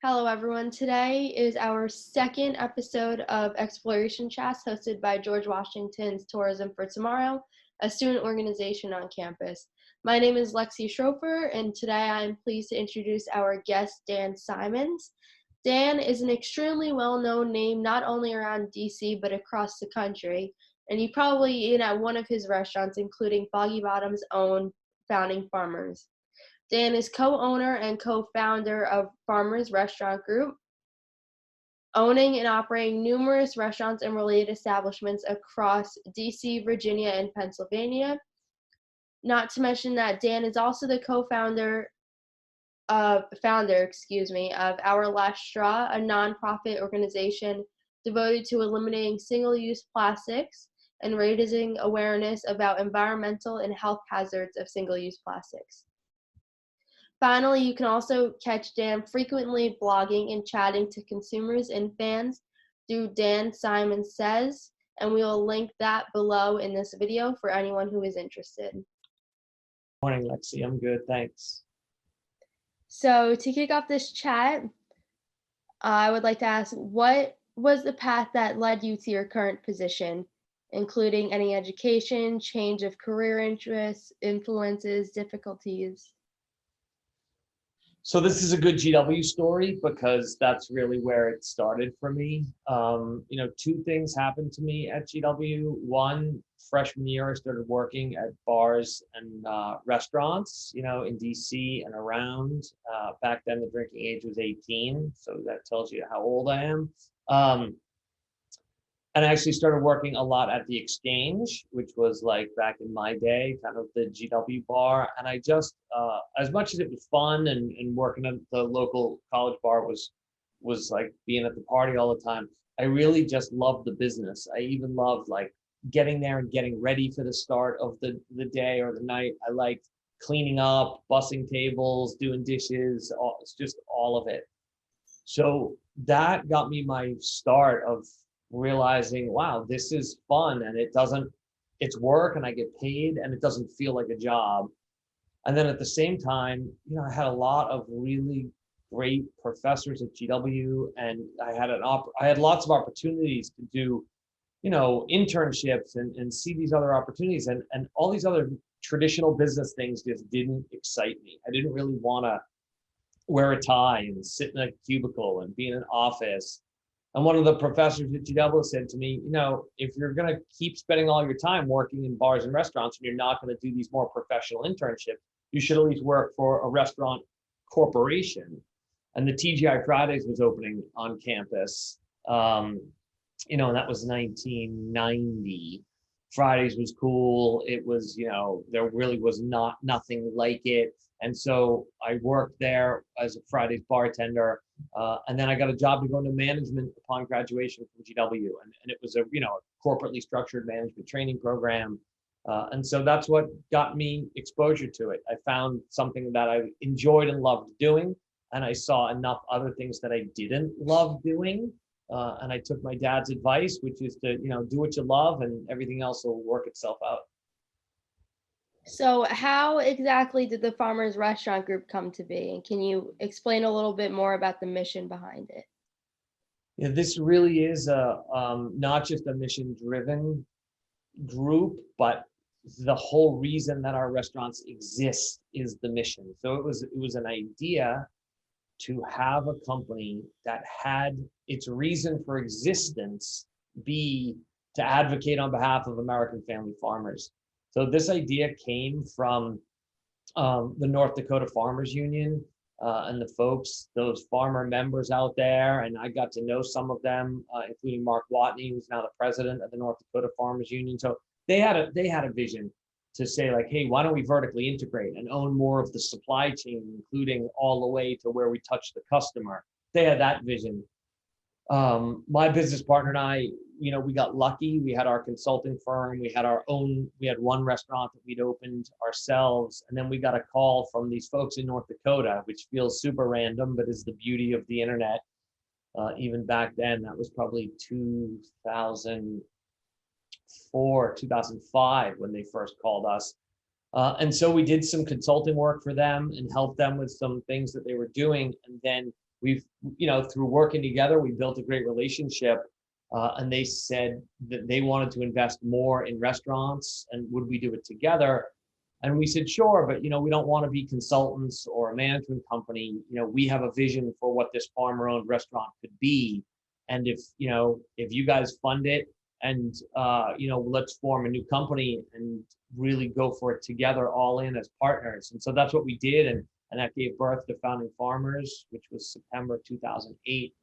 Hello, everyone. Today is our second episode of Exploration Chats hosted by George Washington's Tourism for Tomorrow, a student organization on campus. My name is Lexi Schroefer, and today I am pleased to introduce our guest, Dan Simons. Dan is an extremely well-known name not only around DC but across the country, and you probably eaten at one of his restaurants, including Foggy Bottom's own Founding Farmers. Dan is co-owner and co-founder of Farmers Restaurant Group, owning and operating numerous restaurants and related establishments across DC, Virginia, and Pennsylvania. Not to mention that Dan is also the founder of Our Last Straw, a nonprofit organization devoted to eliminating single-use plastics and raising awareness about environmental and health hazards of single-use plastics. Finally, you can also catch Dan frequently blogging and chatting to consumers and fans through Dan Simons Says, and we will link that below in this video for anyone who is interested. Morning, Lexi. I'm good, thanks. So to kick off this chat, I would like to ask, what was the path that led you to your current position, including any education, change of career interests, influences, difficulties? So this is a good GW story because that's really where it started for me. Two things happened to me at GW. One, freshman year, I started working at bars and restaurants, in DC and around. Back then, the drinking age was 18, so that tells you how old I am. And I actually started working a lot at the Exchange, which was like back in my day, kind of the GW bar. And I just, as much as it was fun and working at the local college bar was like being at the party all the time, I really just loved the business. I even loved like getting there and getting ready for the start of the day or the night. I liked cleaning up, bussing tables, doing dishes, it's just all of it. So that got me my start of realizing, wow, this is fun and it's work and I get paid and it doesn't feel like a job. And then at the same time, I had a lot of really great professors at GW, and I had lots of opportunities to do, internships and see these other opportunities, and all these other traditional business things just didn't excite me. I didn't really want to wear a tie and sit in a cubicle and be in an office. And one of the professors at GW said to me, if you're going to keep spending all your time working in bars and restaurants and you're not going to do these more professional internships, you should at least work for a restaurant corporation. And the TGI Fridays was opening on campus, and that was 1990. Fridays was cool. It was, there really was nothing like it. And so I worked there as a Fridays bartender. And then I got a job to go into management upon graduation from GW. And it was a corporately structured management training program. And so that's what got me exposure to it. I found something that I enjoyed and loved doing. And I saw enough other things that I didn't love doing. And I took my dad's advice, which is to, do what you love and everything else will work itself out. So how exactly did the Farmers Restaurant Group come to be? And can you explain a little bit more about the mission behind it? Yeah, this really is not just a mission-driven group, but the whole reason that our restaurants exist is the mission. So it was an idea to have a company that had its reason for existence be to advocate on behalf of American family farmers. So this idea came from the North Dakota Farmers Union and the folks, those farmer members out there. And I got to know some of them, including Mark Watney, who's now the president of the North Dakota Farmers Union. So they had a vision to say like, hey, why don't we vertically integrate and own more of the supply chain, including all the way to where we touch the customer. They had that vision. My business partner and I, we got lucky. We had our consulting firm. We had one restaurant that we'd opened ourselves. And then we got a call from these folks in North Dakota, which feels super random, but is the beauty of the internet. Even back then, that was probably 2004, 2005 when they first called us. And so we did some consulting work for them and helped them with some things that they were doing. And then we've, through working together, we built a great relationship. And they said that they wanted to invest more in restaurants, and would we do it together? And we said, sure, but we don't want to be consultants or a management company. We have a vision for what this farmer-owned restaurant could be. And if you guys fund it, and let's form a new company and really go for it together, all in as partners. And so that's what we did, and that gave birth to Founding Farmers, which was September 2008.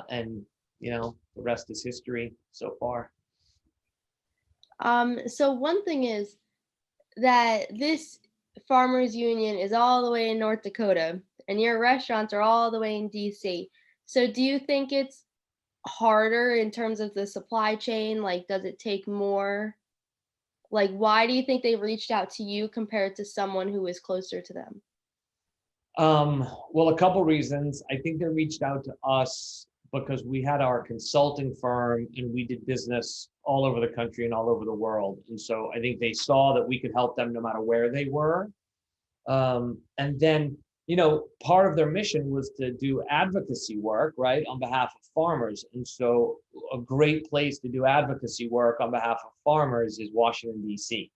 And the rest is history so far. So one thing is that this farmers union is all the way in North Dakota, and your restaurants are all the way in DC. So do you think it's harder in terms of the supply chain? Like, does it take more? Like, why do you think they reached out to you compared to someone who is closer to them? Well, a couple reasons. I think they reached out to us because we had our consulting firm and we did business all over the country and all over the world. And so I think they saw that we could help them no matter where they were. And then, part of their mission was to do advocacy work, right, on behalf of farmers. And so a great place to do advocacy work on behalf of farmers is Washington, D.C.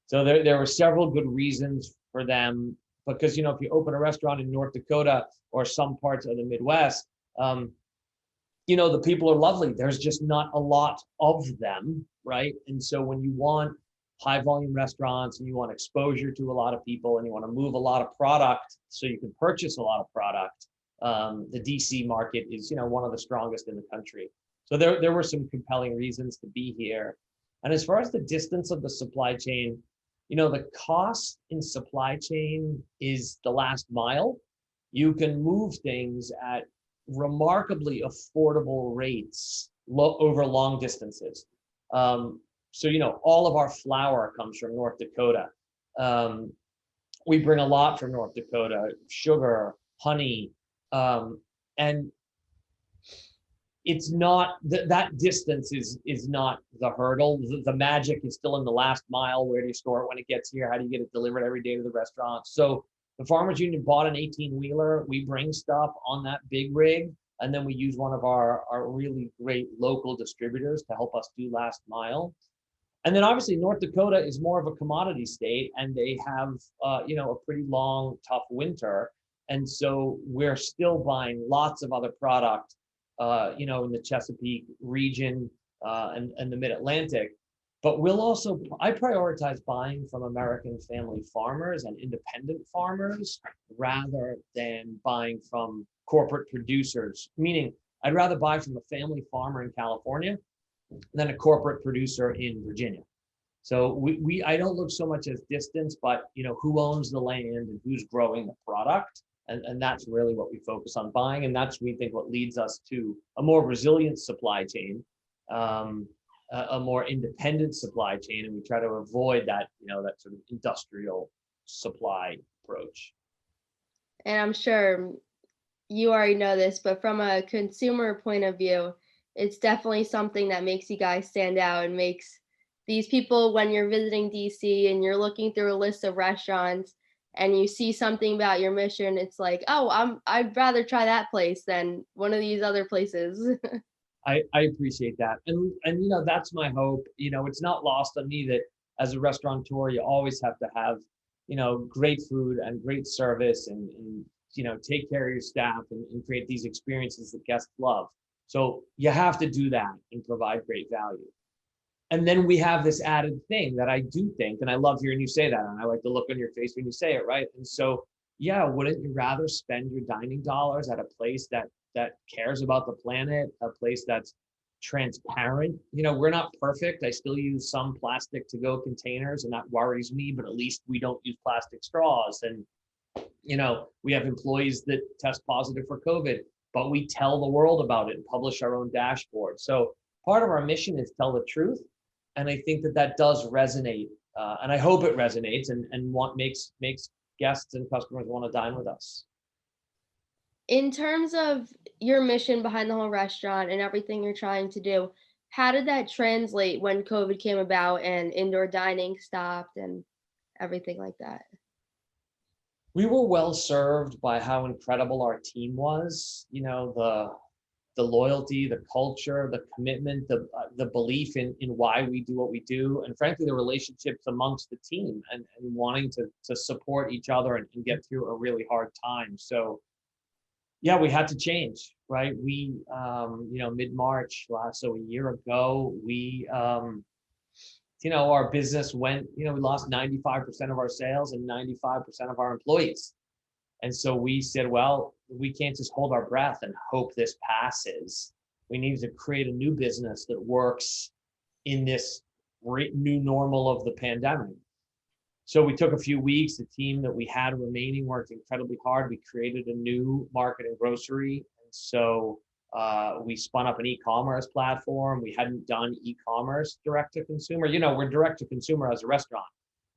So there were several good reasons for them, because, if you open a restaurant in North Dakota or some parts of the Midwest, the people are lovely. There's just not a lot of them, right? And so when you want high volume restaurants and you want exposure to a lot of people and you want to move a lot of product so you can purchase a lot of product, the DC market is, one of the strongest in the country. So there were some compelling reasons to be here. And as far as the distance of the supply chain, the cost in supply chain is the last mile. You can move things at remarkably affordable rates over long distances. So, all of our flour comes from North Dakota. We bring a lot from North Dakota, sugar, honey, and it's not that distance is not the hurdle. The magic is still in the last mile. Where do you store it when it gets here? How do you get it delivered every day to the restaurant? So the Farmers Union bought an 18-wheeler. We bring stuff on that big rig, and then we use one of our really great local distributors to help us do last mile. And then obviously North Dakota is more of a commodity state, and they have a pretty long, tough winter. And so we're still buying lots of other product, in the Chesapeake region and the Mid-Atlantic. But I prioritize buying from American family farmers and independent farmers rather than buying from corporate producers, meaning I'd rather buy from a family farmer in California than a corporate producer in Virginia. So I don't look so much as distance, but who owns the land and who's growing the product. And that's really what we focus on buying. And that's, we think, what leads us to a more resilient supply chain, a more independent supply chain. And we try to avoid that, that sort of industrial supply approach. And I'm sure you already know this, but from a consumer point of view, it's definitely something that makes you guys stand out and makes these people, when you're visiting DC and you're looking through a list of restaurants and you see something about your mission, it's like, oh, I'd rather try that place than one of these other places. I appreciate that. And that's my hope. It's not lost on me that as a restaurateur, you always have to have, great food and great service and take care of your staff and create these experiences that guests love. So you have to do that and provide great value. And then we have this added thing that I do think, and I love hearing you say that, and I like the look on your face when you say it, right? And so, yeah, wouldn't you rather spend your dining dollars at a place that cares about the planet, a place that's transparent? We're not perfect. I still use some plastic to-go containers, and that worries me, but at least we don't use plastic straws. And, we have employees that test positive for COVID, but we tell the world about it and publish our own dashboard. So part of our mission is tell the truth. And I think that does resonate, and I hope it resonates and makes guests and customers want to dine with us. In terms of your mission behind the whole restaurant and everything you're trying to do, how did that translate when COVID came about and indoor dining stopped and everything like that? We were well served by how incredible our team was. The loyalty, the culture, the commitment, the belief in why we do what we do, and frankly, the relationships amongst the team and wanting to support each other and get through a really hard time. So yeah, we had to change, right? Mid-March, so a year ago, our business went, we lost 95% of our sales and 95% of our employees. And so we said, well, we can't just hold our breath and hope this passes. We need to create a new business that works in this new normal of the pandemic. So we took a few weeks. The team that we had remaining worked incredibly hard. We created a new market in grocery. And so we spun up an e-commerce platform. We hadn't done e-commerce direct to consumer. We're direct to consumer as a restaurant,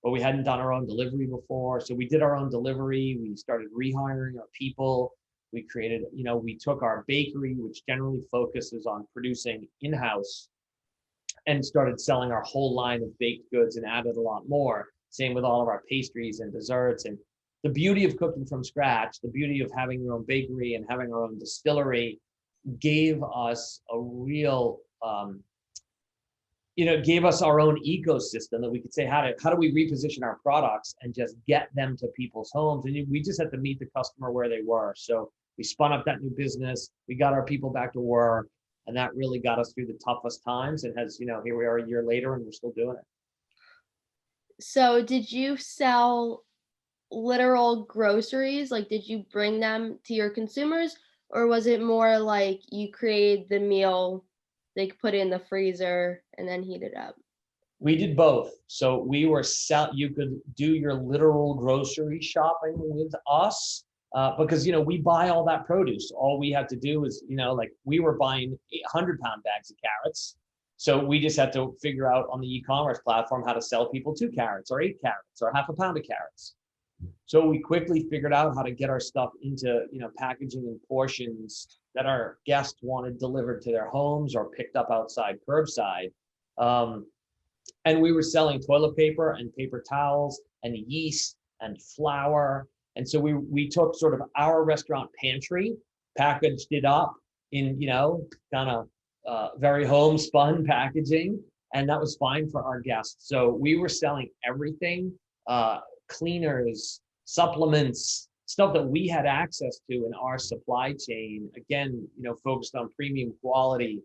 but we hadn't done our own delivery before. So we did our own delivery. We started rehiring our people. We took our bakery, which generally focuses on producing in-house, and started selling our whole line of baked goods and added a lot more. Same with all of our pastries and desserts. And the beauty of cooking from scratch, the beauty of having your own bakery and having our own distillery gave us a real, gave us our own ecosystem that we could say, how do we reposition our products and just get them to people's homes? And we just had to meet the customer where they were. So we spun up that new business. We got our people back to work. And that really got us through the toughest times. And here we are a year later and we're still doing it. So did you sell literal groceries? Like, did you bring them to your consumers, or was it more like you created the meal, they could put it in the freezer and then heat it up? We did both. So you could do your literal grocery shopping with us. Because we buy all that produce. All we had to do is, we were buying 100-pound bags of carrots. So we just had to figure out on the e-commerce platform how to sell people 2 carrots or 8 carrots or half a pound of carrots. So we quickly figured out how to get our stuff into, packaging and portions that our guests wanted delivered to their homes or picked up outside curbside. And we were selling toilet paper and paper towels and yeast and flour. And so we took sort of our restaurant pantry, packaged it up in, kind of very homespun packaging, and that was fine for our guests. So we were selling everything, cleaners, supplements, stuff that we had access to in our supply chain, again, focused on premium quality.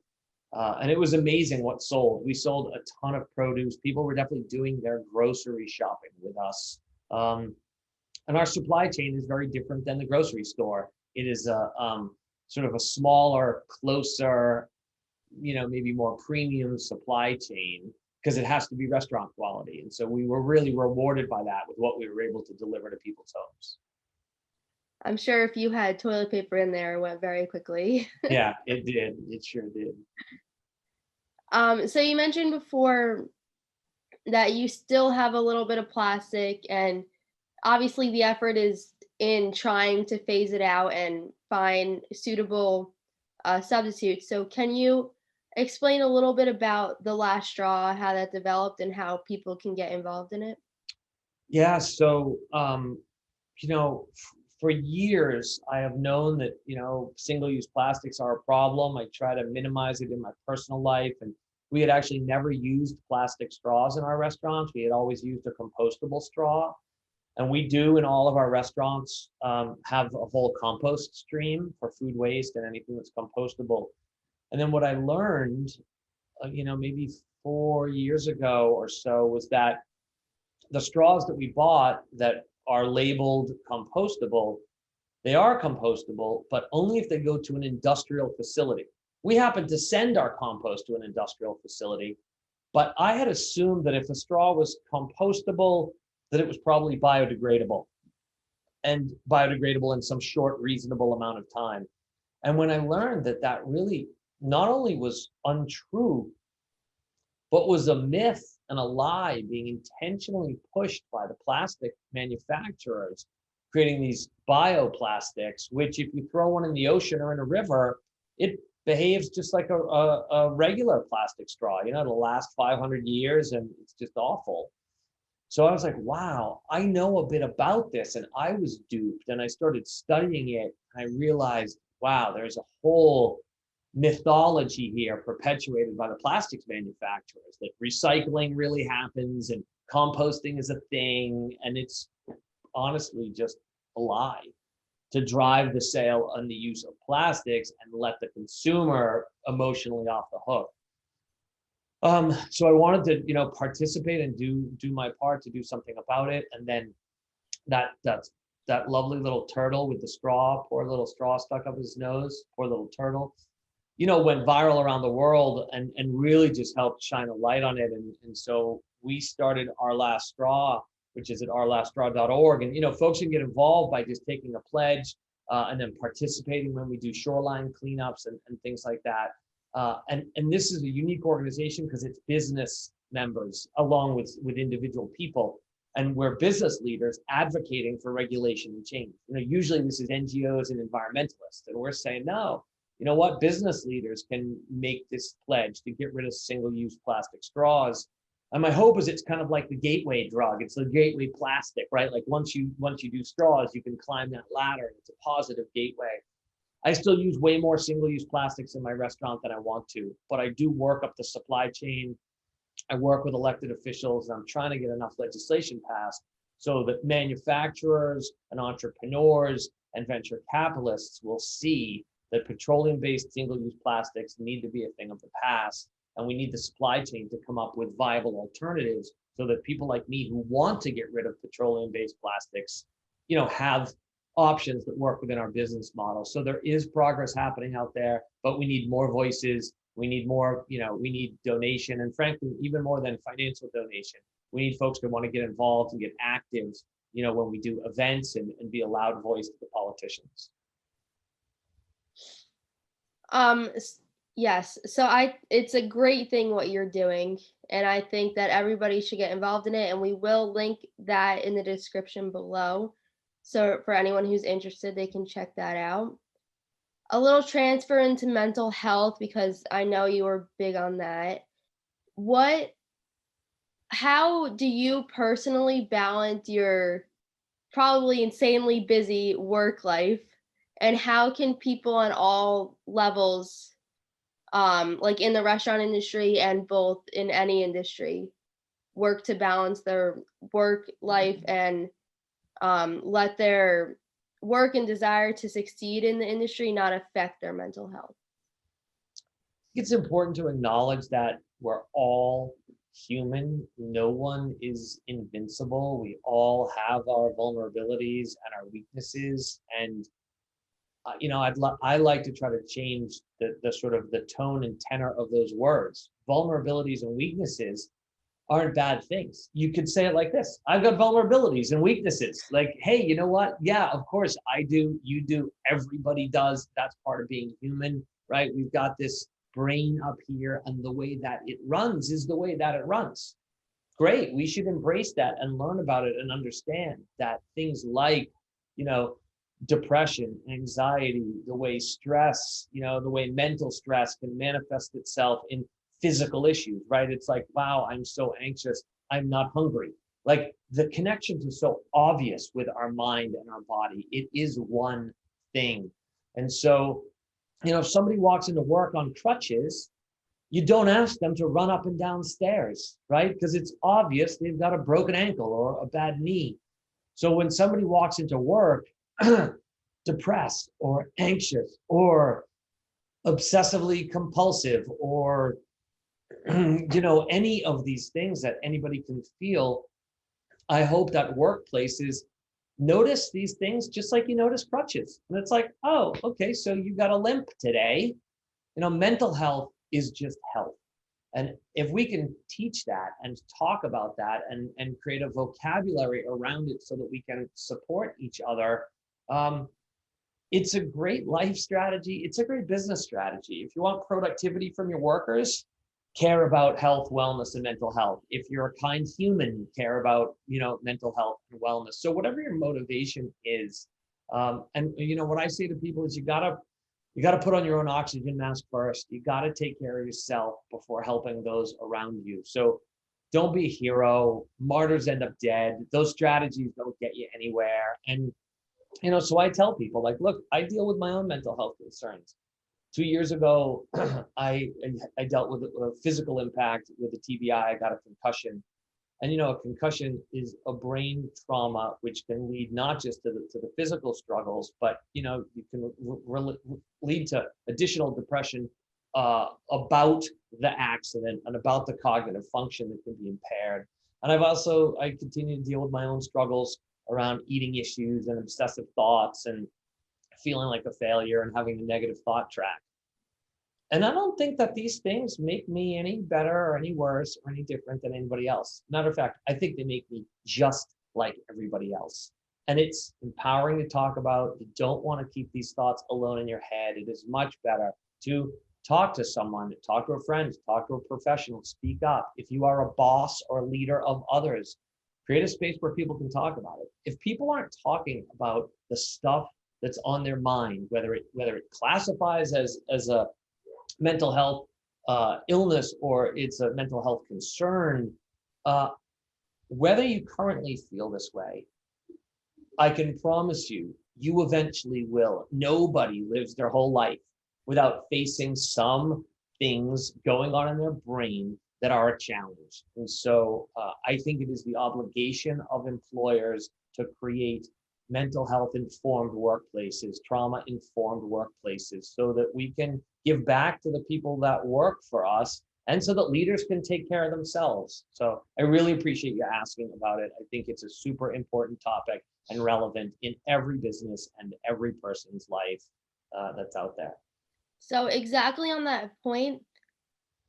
And it was amazing what sold. We sold a ton of produce. People were definitely doing their grocery shopping with us. And our supply chain is very different than the grocery store. It is sort of a smaller, closer, maybe more premium supply chain because it has to be restaurant quality. And so we were really rewarded by that with what we were able to deliver to people's homes. I'm sure if you had toilet paper in there, it went very quickly. Yeah, it did. It sure did. So you mentioned before that you still have a little bit of plastic, and obviously the effort is in trying to phase it out and find suitable substitutes. So can you explain a little bit about the last straw, how that developed, and how people can get involved in it? Yeah, so for years I have known that single-use plastics are a problem. I try to minimize it in my personal life, and we had actually never used plastic straws in our restaurants. We had always used a compostable straw. And we do in all of our restaurants have a whole compost stream for food waste and anything that's compostable. And then what I learned, maybe 4 years ago or so, was that the straws that we bought that are labeled compostable, they are compostable, but only if they go to an industrial facility. We happen to send our compost to an industrial facility, but I had assumed that if a straw was compostable, that it was probably biodegradable in some short, reasonable amount of time. And when I learned that really not only was untrue, but was a myth and a lie being intentionally pushed by the plastic manufacturers, creating these bioplastics, which if you throw one in the ocean or in a river, it behaves just like a regular plastic straw. It'll last 500 years and it's just awful. So I was like, wow, I know a bit about this, and I was duped. And I started studying it. And I realized, wow, there's a whole mythology here perpetuated by the plastics manufacturers that recycling really happens and composting is a thing. And it's honestly just a lie to drive the sale and the use of plastics and let the consumer emotionally off the hook. So I wanted to, participate and do my part to do something about it. And then that lovely little turtle with the straw, poor little straw stuck up his nose, poor little turtle, went viral around the world and really just helped shine a light on it. And so we started Our Last Straw, which is at ourlaststraw.org. And, folks can get involved by just taking a pledge and then participating when we do shoreline cleanups and things like that. And this is a unique organization because it's business members along with individual people. And we're business leaders advocating for regulation and change. Usually this is NGOs and environmentalists, and we're saying, no, you know what? Business leaders can make this pledge to get rid of single-use plastic straws. And my hope is it's kind of like the gateway drug. It's the gateway plastic, right? Like once you do straws, you can climb that ladder. It's a positive gateway. I still use way more single-use plastics in my restaurant than I want to, but I do work up the supply chain. I work with elected officials, and I'm trying to get enough legislation passed so that manufacturers and entrepreneurs and venture capitalists will see that petroleum-based single-use plastics need to be a thing of the past, and we need the supply chain to come up with viable alternatives so that people like me who want to get rid of petroleum-based plastics, have options that work within our business model. So there is progress happening out there, but we need more voices. We need more, we need donation, and frankly, even more than financial donation. We need folks that want to get involved and get active, when we do events and be a loud voice to the politicians. Yes. So it's a great thing what you're doing, and I think that everybody should get involved in it, and we will link that in the description below. So for anyone who's interested, they can check that out. A little transfer into mental health, because I know you were big on that. How do you personally balance your probably insanely busy work life, and how can people on all levels, like in the restaurant industry and both in any industry, work to balance their work life and let their work and desire to succeed in the industry not affect their mental health? It's important to acknowledge that we're all human. No one is invincible. We all have our vulnerabilities and our weaknesses. And I like to try to change the sort of the tone and tenor of those words. Vulnerabilities and weaknesses aren't bad things. You could say it like this: I've got vulnerabilities and weaknesses. Like, hey, you know what? Yeah, of course I do. You do. Everybody does. That's part of being human, right? We've got this brain up here, and the way that it runs is the way that it runs. Great. We should embrace that and learn about it and understand that things like, depression, anxiety, the way stress, the way mental stress can manifest itself in physical issues, right? It's like, wow, I'm so anxious, I'm not hungry. Like the connections are so obvious with our mind and our body. It is one thing. And so, if somebody walks into work on crutches, you don't ask them to run up and down stairs, right? Because it's obvious they've got a broken ankle or a bad knee. So when somebody walks into work depressed or anxious or obsessively compulsive or any of these things that anybody can feel, I hope that workplaces notice these things just like you notice crutches. And it's like, oh, okay, so you got a limp today. Mental health is just health. And if we can teach that and talk about that and create a vocabulary around it so that we can support each other, it's a great life strategy. It's a great business strategy. If you want productivity from your workers, care about health, wellness, and mental health. If you're a kind human, care about, mental health and wellness. So whatever your motivation is, and what I say to people is you gotta put on your own oxygen mask first. You gotta take care of yourself before helping those around you. So don't be a hero. Martyrs end up dead. Those strategies don't get you anywhere. And, so I tell people like, look, I deal with my own mental health concerns. 2 years ago, I I dealt with a physical impact with a TBI. I got a concussion, and a concussion is a brain trauma which can lead not just to the physical struggles, but you can lead to additional depression about the accident and about the cognitive function that can be impaired. And I continue to deal with my own struggles around eating issues and obsessive thoughts and feeling like a failure and having a negative thought track. And I don't think that these things make me any better or any worse or any different than anybody else. Matter of fact, I think they make me just like everybody else. And it's empowering to talk about. You don't want to keep these thoughts alone in your head. It is much better to talk to someone, talk to a friend, talk to a professional, speak up. If you are a boss or leader of others, create a space where people can talk about it. If people aren't talking about the stuff that's on their mind, whether it classifies as a mental health illness or it's a mental health concern, uh, whether you currently feel this way, I can promise you, you eventually will. Nobody lives their whole life without facing some things going on in their brain that are a challenge. And so I think it is the obligation of employers to create mental health informed workplaces, trauma informed workplaces, so that we can give back to the people that work for us and so that leaders can take care of themselves. So I really appreciate you asking about it. I think it's a super important topic and relevant in every business and every person's life that's out there. So, exactly on that point,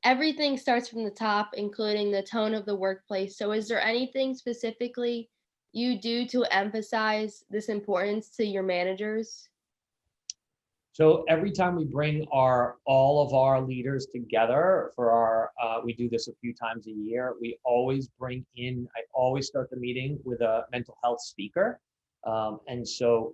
everything starts from the top, including the tone of the workplace. So, is there anything specifically you do to emphasize this importance to your managers? So every time we bring all of our leaders together for we do this a few times a year. I always start the meeting with a mental health speaker. And so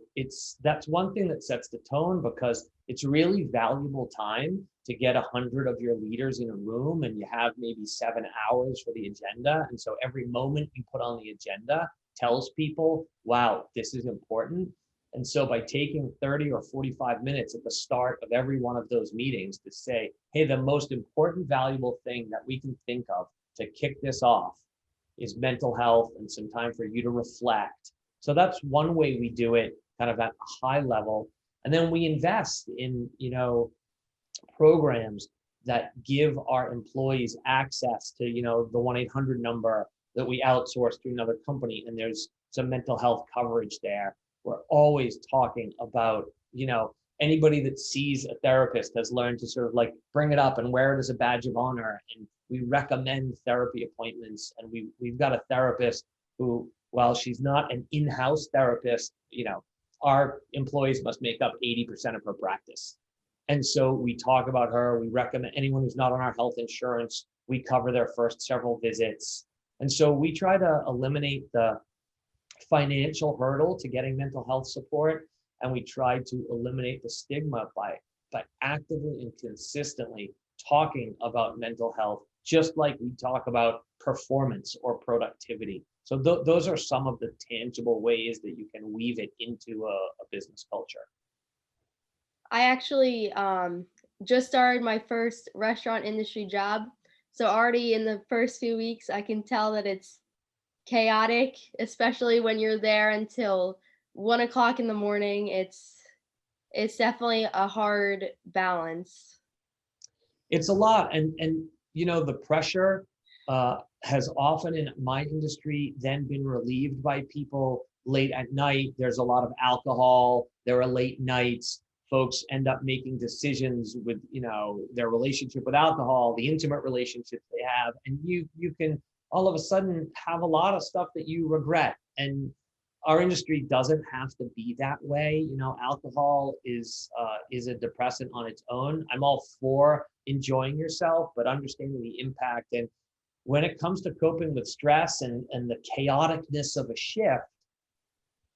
that's one thing that sets the tone, because it's really valuable time to get 100 of your leaders in a room, and you have maybe 7 hours for the agenda. And so every moment you put on the agenda tells people, wow, this is important. And so by taking 30 or 45 minutes at the start of every one of those meetings to say, hey, the most important, valuable thing that we can think of to kick this off is mental health and some time for you to reflect. So that's one way we do it, kind of at a high level. And then we invest in, programs that give our employees access to, the 1-800 number that we outsource to another company. And there's some mental health coverage there. We're always talking about, anybody that sees a therapist has learned to sort of like bring it up and wear it as a badge of honor. And we recommend therapy appointments. And we've got a therapist who, while she's not an in-house therapist, our employees must make up 80% of her practice. And so we talk about her. We recommend anyone who's not on our health insurance, we cover their first several visits. And so we try to eliminate the financial hurdle to getting mental health support, and we try to eliminate the stigma by actively and consistently talking about mental health, just like we talk about performance or productivity. So those are some of the tangible ways that you can weave it into a business culture. I actually just started my first restaurant industry job. So, already in the first few weeks, I can tell that it's chaotic, especially when you're there until 1 o'clock in the morning. It's definitely a hard balance. It's a lot, and the pressure has often in my industry then been relieved by people late at night. There's a lot of alcohol. There are late nights. Folks end up making decisions with their relationship with alcohol, the intimate relationships they have, and you can all of a sudden have a lot of stuff that you regret. And our industry doesn't have to be that way. Alcohol is a depressant on its own. I'm all for enjoying yourself, but understanding the impact. And when it comes to coping with stress and the chaoticness of a shift,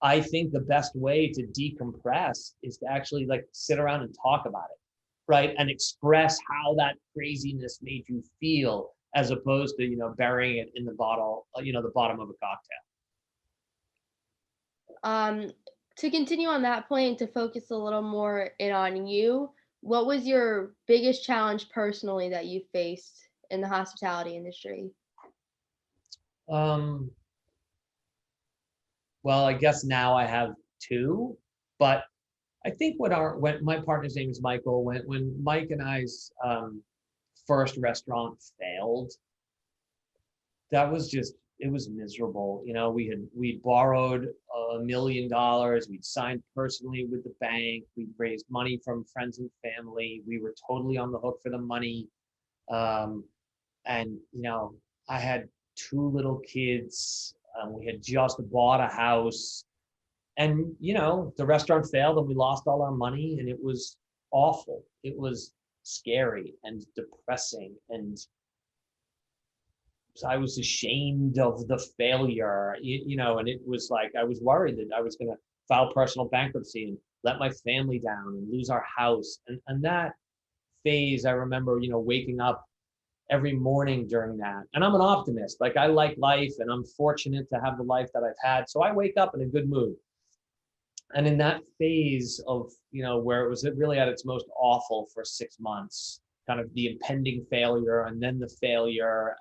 I think the best way to decompress is to actually like sit around and talk about it, right? And express how that craziness made you feel as opposed to, burying it in the bottle, the bottom of a cocktail. Um, to continue on that point, to focus a little more in on you, what was your biggest challenge personally that you faced in the hospitality industry? Um, well, I guess now I have two, but I think when my partner's name is Michael, when Mike and I's first restaurant failed, that was just, it was miserable. We borrowed $1 million. We'd signed personally with the bank. We'd raised money from friends and family. We were totally on the hook for the money. And I had two little kids. We had just bought a house, and the restaurant failed, and we lost all our money, and it was awful. It was scary and depressing, and I was ashamed of the failure, and it was like I was worried that I was going to file personal bankruptcy and let my family down and lose our house. And that phase, I remember, waking up every morning during that. And I'm an optimist. Like, I like life, and I'm fortunate to have the life that I've had. So I wake up in a good mood. And in that phase of, where it was really at its most awful for 6 months, kind of the impending failure and then the failure,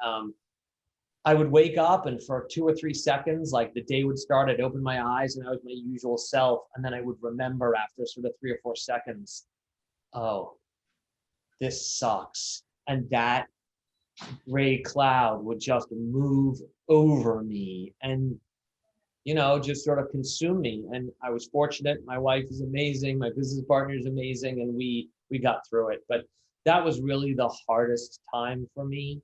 I would wake up, and for 2 or 3 seconds, like, the day would start, I'd open my eyes and I was my usual self. And then I would remember after sort of 3 or 4 seconds, oh, this sucks. And that gray cloud would just move over me and, just sort of consume me. And I was fortunate. My wife is amazing. My business partner is amazing. And we got through it. But that was really the hardest time for me.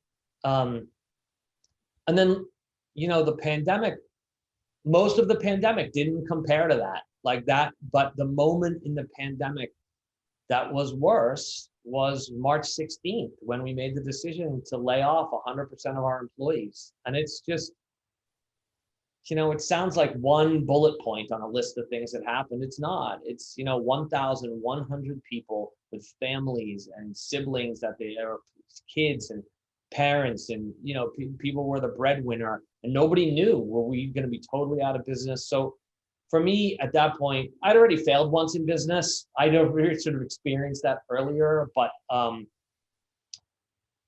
And then, the pandemic, most of the pandemic didn't compare to that, like that. But the moment in the pandemic that was worse was March 16th, when we made the decision to lay off 100% of our employees. And it's just, it sounds like one bullet point on a list of things that happened. It's not. It's, 1,100 people with families and siblings that they are, kids and parents, and people were the breadwinner, and nobody knew, were we going to be totally out of business? So for me at that point, I'd already failed once in business. I'd already sort of experienced that earlier, but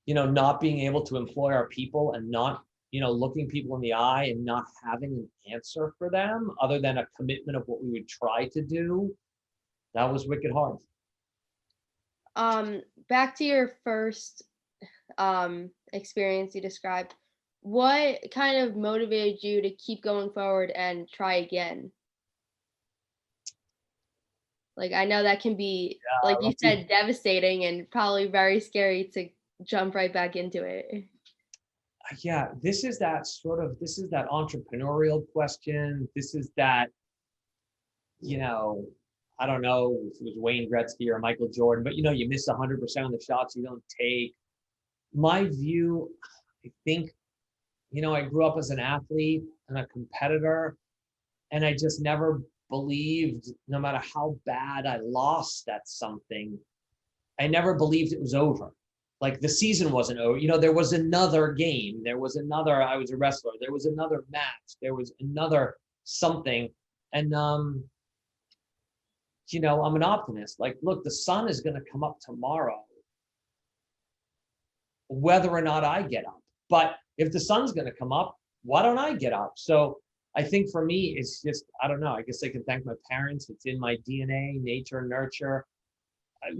not being able to employ our people and not looking people in the eye and not having an answer for them other than a commitment of what we would try to do, that was wicked hard. Back to your first experience you described, what kind of motivated you to keep going forward and try again? Like, I know that can be, like you said, devastating and probably very scary to jump right back into it. Yeah, this is that entrepreneurial question. This is that, I don't know if it was Wayne Gretzky or Michael Jordan, but you miss 100% of the shots you don't take. My view, I think, I grew up as an athlete and a competitor, and I just never believed, no matter how bad I lost at something, I never believed it was over. Like, the season wasn't over. There was another game. There was another, I was a wrestler. There was another match. There was another something. And, I'm an optimist. Like, look, the sun is going to come up tomorrow, whether or not I get up. But if the sun's going to come up, why don't I get up? So I think for me, it's just, I don't know. I guess I can thank my parents. It's in my DNA, nature, nurture.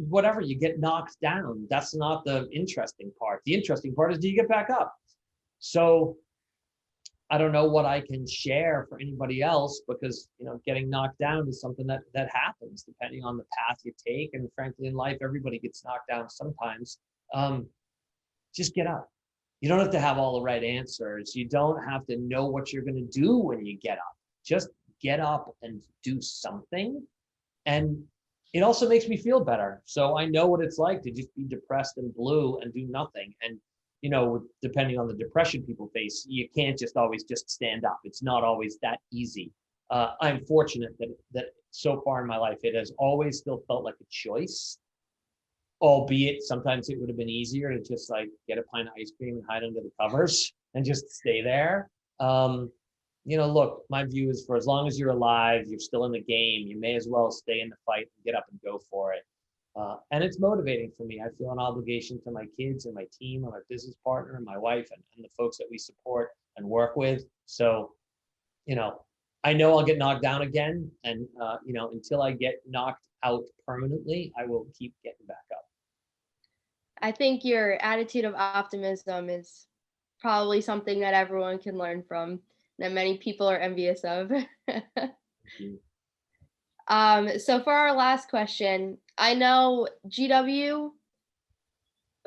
Whatever, you get knocked down. That's not the interesting part. The interesting part is, do you get back up? So I don't know what I can share for anybody else, because getting knocked down is something that happens depending on the path you take. And frankly, in life, everybody gets knocked down sometimes. Just get up. You don't have to have all the right answers. You don't have to know what you're going to do when you get up. Just get up and do something. And it also makes me feel better. So I know what it's like to just be depressed and blue and do nothing. And, depending on the depression people face, you can't just always just stand up. It's not always that easy. I'm fortunate that so far in my life, it has always still felt like a choice. albeit sometimes it would have been easier to just like get a pint of ice cream and hide under the covers and just stay there. Look, my view is for as long as you're alive, you're still in the game, you may as well stay in the fight and get up and go for it. And it's motivating for me. I feel an obligation to my kids and my team and my business partner and my wife and the folks that we support and work with. So, I know I'll get knocked down again. And, until I get knocked out permanently, I will keep getting back up. I think your attitude of optimism is probably something that everyone can learn from, that many people are envious of. So for our last question, I know GW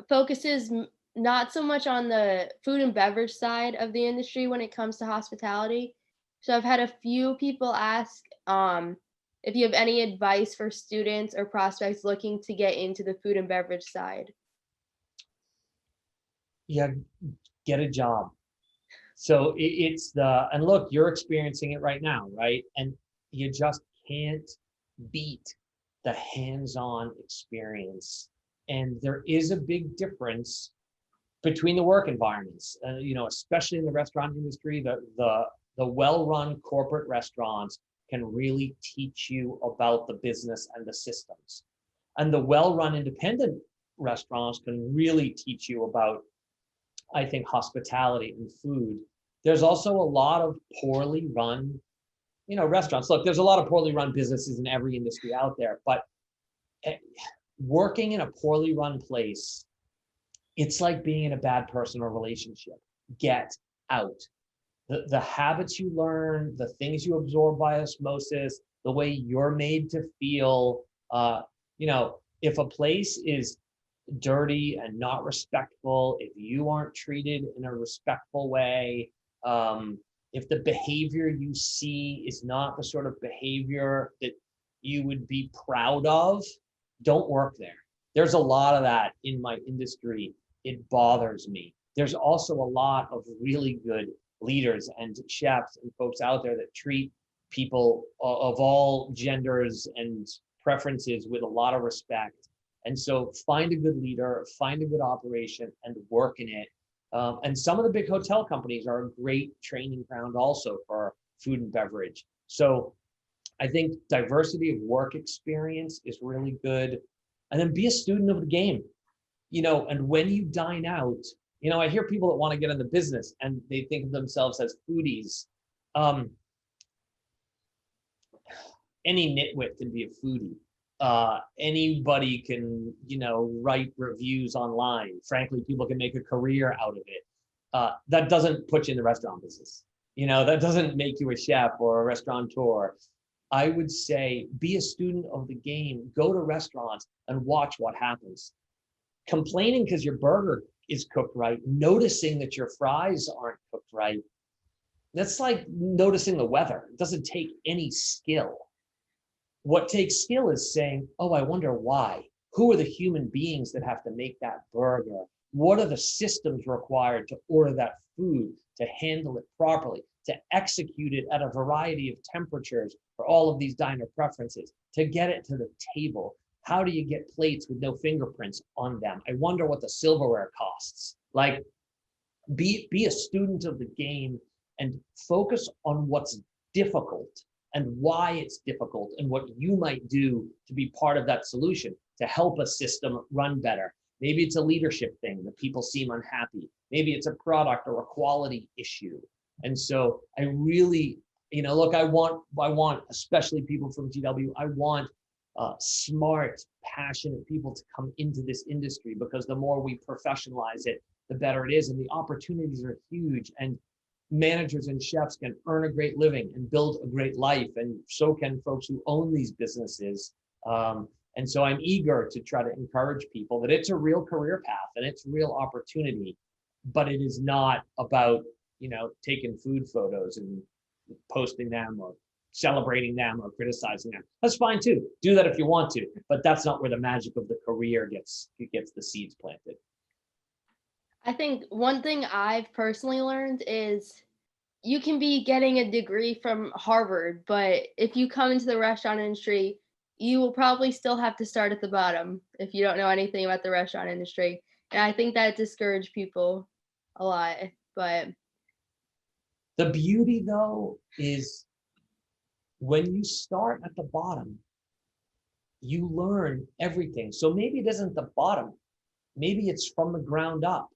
focuses not so much on the food and beverage side of the industry when it comes to hospitality. So I've had a few people ask if you have any advice for students or prospects looking to get into the food and beverage side. Yeah, get a job. So and look, you're experiencing it right now, right? And you just can't beat the hands-on experience. And there is a big difference between the work environments, especially in the restaurant industry. The well-run corporate restaurants can really teach you about the business and the systems. And the well-run independent restaurants can really teach you about, I think, hospitality and food. There's also a lot of poorly run, restaurants. Look, there's a lot of poorly run businesses in every industry out there, but working in a poorly run place, it's like being in a bad personal relationship. Get out. The habits you learn, the things you absorb by osmosis, the way you're made to feel, if a place is dirty and not respectful, if you aren't treated in a respectful way, if the behavior you see is not the sort of behavior that you would be proud of, don't work there. There's a lot of that in my industry. It bothers me. There's also a lot of really good leaders and chefs and folks out there that treat people of all genders and preferences with a lot of respect. And so find a good leader, find a good operation, and work in it. And some of the big hotel companies are a great training ground also for food and beverage. So I think diversity of work experience is really good. And then be a student of the game. And when you dine out, I hear people that want to get in the business and they think of themselves as foodies. Any nitwit can be a foodie. Anybody can, write reviews online. Frankly, people can make a career out of it. That doesn't put you in the restaurant business. That doesn't make you a chef or a restaurateur. I would say be a student of the game. Go to restaurants and watch what happens. Complaining because your burger is cooked right, noticing that your fries aren't cooked right, that's like noticing the weather. It doesn't take any skill. What takes skill is saying, oh, I wonder why. Who are the human beings that have to make that burger? What are the systems required to order that food, to handle it properly, to execute it at a variety of temperatures for all of these diner preferences, to get it to the table? How do you get plates with no fingerprints on them? I wonder what the silverware costs. Like, be a student of the game and focus on what's difficult and why it's difficult and what you might do to be part of that solution to help a system run better. Maybe it's a leadership thing that people seem unhappy. Maybe it's a product or a quality issue. And so I really, look, I want, especially people from GW, I want smart, passionate people to come into this industry, because the more we professionalize it, the better it is. And the opportunities are huge. And managers and chefs can earn a great living and build a great life. And so can folks who own these businesses. And so I'm eager to try to encourage people that it's a real career path and it's a real opportunity, but it is not about, taking food photos and posting them or celebrating them or criticizing them. That's fine too. Do that if you want to, but that's not where the magic of the career gets the seeds planted. I think one thing I've personally learned is you can be getting a degree from Harvard, but if you come into the restaurant industry, you will probably still have to start at the bottom if you don't know anything about the restaurant industry. And I think that discouraged people a lot. But The beauty though is when you start at the bottom, you learn everything. So maybe it isn't the bottom, maybe it's from the ground up.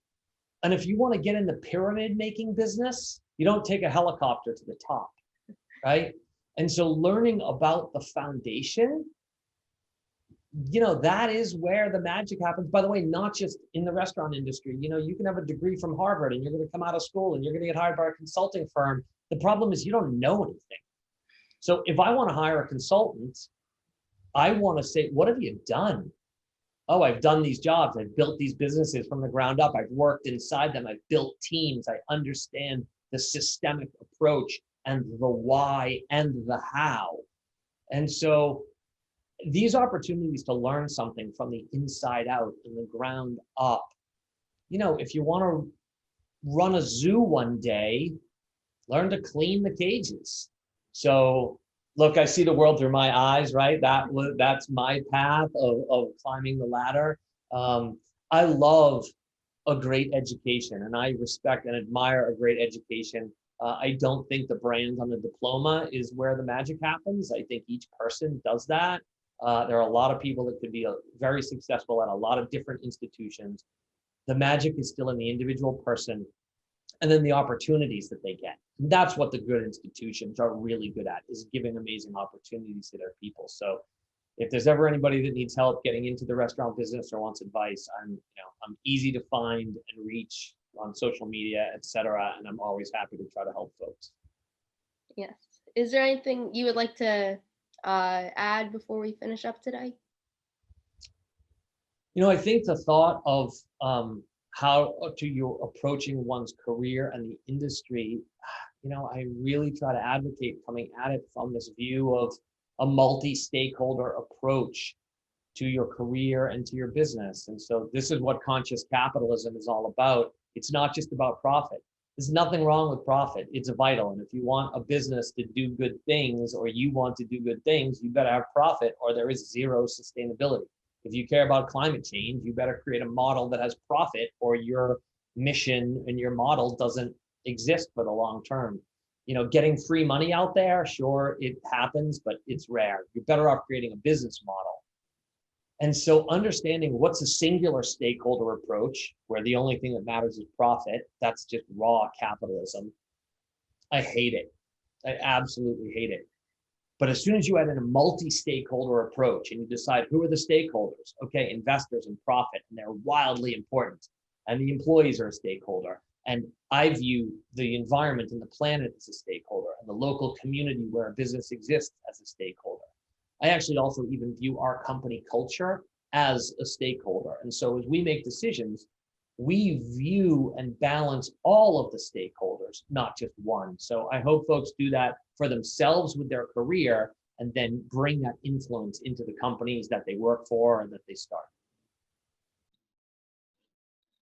And if you want to get in the pyramid making business, you don't take a helicopter to the top, right? And so learning about the foundation, that is where the magic happens. By the way, not just in the restaurant industry. You can have a degree from Harvard and you're going to come out of school and you're going to get hired by a consulting firm. The problem is you don't know anything. So if I want to hire a consultant, I want to say, what have you done? Oh, I've done these jobs. I've built these businesses from the ground up. I've worked inside them. I've built teams. I understand the systemic approach and the why and the how. And so these opportunities to learn something from the inside out and the ground up, if you want to run a zoo one day, learn to clean the cages. So look, I see the world through my eyes, right? That's my path of climbing the ladder. I love a great education and I respect and admire a great education. I don't think the brand on the diploma is where the magic happens. I think each person does that. There are a lot of people that could be very successful at a lot of different institutions. The magic is still in the individual person and then the opportunities that they get. And that's what the good institutions are really good at, is giving amazing opportunities to their people. So if there's ever anybody that needs help getting into the restaurant business or wants advice, I'm easy to find and reach on social media, etc. And I'm always happy to try to help folks. yes. Is there anything you would like to add before we finish up today? I think the thought of how to you're approaching one's career and the industry, I really try to advocate coming at it from this view of a multi-stakeholder approach to your career and to your business. And so this is what conscious capitalism is all about. It's not just about profit. There's nothing wrong with profit. It's vital. And if you want a business to do good things, or you want to do good things, you better have profit or there is zero sustainability. If you care about climate change, you better create a model that has profit or your mission and your model doesn't exist for the long term. Getting free money out there, sure, it happens, but it's rare. You're better off creating a business model. And so understanding what's a singular stakeholder approach, where the only thing that matters is profit, that's just raw capitalism. I hate it. I absolutely hate it. But as soon as you add in a multi-stakeholder approach and you decide who are the stakeholders, okay, investors and profit, and they're wildly important, and the employees are a stakeholder, and I view the environment and the planet as a stakeholder, and the local community where a business exists as a stakeholder. I actually also even view our company culture as a stakeholder. And so as we make decisions, we view and balance all of the stakeholders, not just one. So I hope folks do that for themselves with their career and then bring that influence into the companies that they work for and that they start.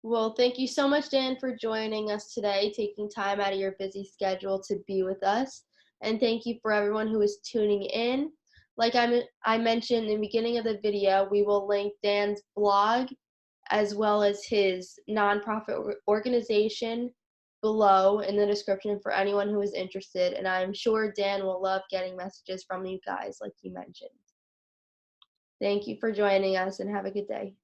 Well, thank you so much, Dan, for joining us today, taking time out of your busy schedule to be with us. And thank you for everyone who is tuning in. Like I mentioned in the beginning of the video, we will link Dan's blog as well as his nonprofit organization below in the description for anyone who is interested. And I'm sure Dan will love getting messages from you guys, like you mentioned. Thank you for joining us and have a good day.